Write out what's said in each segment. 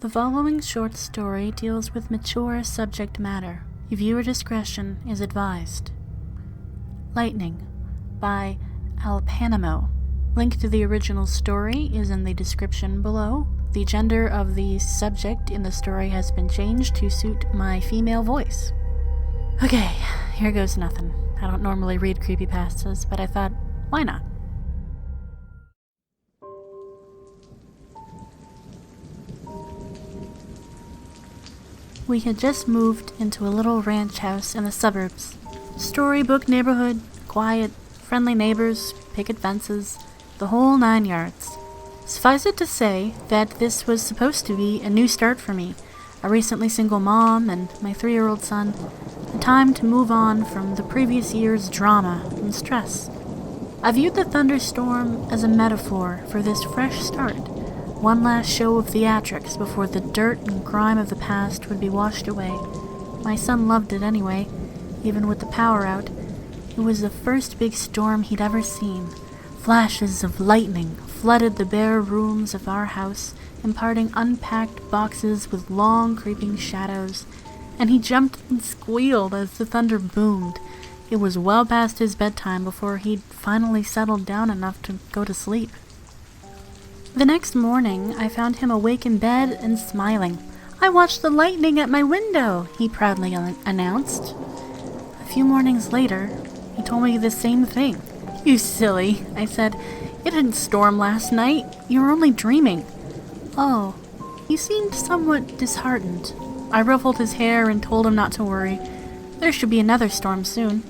The following short story deals with mature subject matter. Viewer discretion is advised. Lightning by Alapanamo. Link to the original story is in the description below. The gender of the subject in the story has been changed to suit my female voice. Okay, here goes nothing. I don't normally read creepypastas, but I thought, why not? We had just moved into a little ranch house in the suburbs. Storybook neighborhood, quiet, friendly neighbors, picket fences, the whole 9 yards. Suffice it to say that this was supposed to be a new start for me, a recently single mom and my 3-year-old son, a time to move on from the previous year's drama and stress. I viewed the thunderstorm as a metaphor for this fresh start. One last show of theatrics before the dirt and grime of the past would be washed away. My son loved it anyway, even with the power out. It was the first big storm he'd ever seen. Flashes of lightning flooded the bare rooms of our house, imparting unpacked boxes with long creeping shadows, and he jumped and squealed as the thunder boomed. It was well past his bedtime before he'd finally settled down enough to go to sleep. The next morning, I found him awake in bed and smiling. "I watched the lightning at my window," he proudly announced. A few mornings later, he told me the same thing. "You silly," I said. "It didn't storm last night. You were only dreaming." "Oh." He seemed somewhat disheartened. I ruffled his hair and told him not to worry. There should be another storm soon.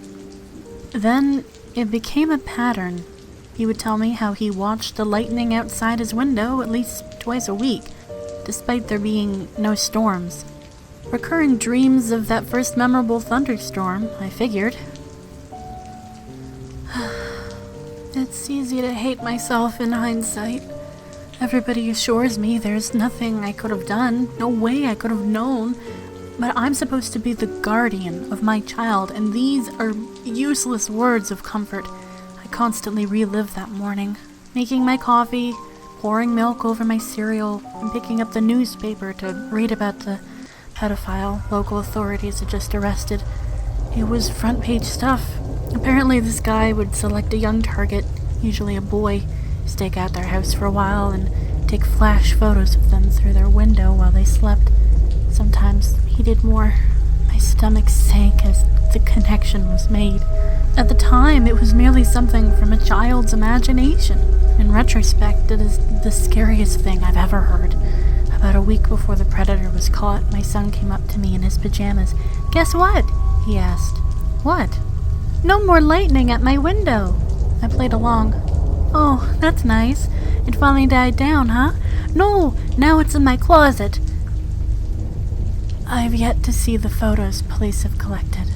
Then it became a pattern. He would tell me how he watched the lightning outside his window at least twice a week, despite there being no storms. Recurring dreams of that first memorable thunderstorm, I figured. It's easy to hate myself in hindsight. Everybody assures me there's nothing I could have done, no way I could have known, but I'm supposed to be the guardian of my child, and these are useless words of comfort. I constantly relive that morning, making my coffee, pouring milk over my cereal, and picking up the newspaper to read about the pedophile local authorities had just arrested. It was front-page stuff. Apparently this guy would select a young target, usually a boy, stake out their house for a while and take flash photos of them through their window while they slept. Sometimes he did more. My stomach sank as the connection was made. At the time, it was merely something from a child's imagination. In retrospect, it is the scariest thing I've ever heard. About a week before the predator was caught, my son came up to me in his pajamas. "Guess what?" he asked. "What?" "No more lightning at my window." I played along. "Oh, that's nice. It finally died down, huh?" "No, now it's in my closet." I've yet to see the photos police have collected.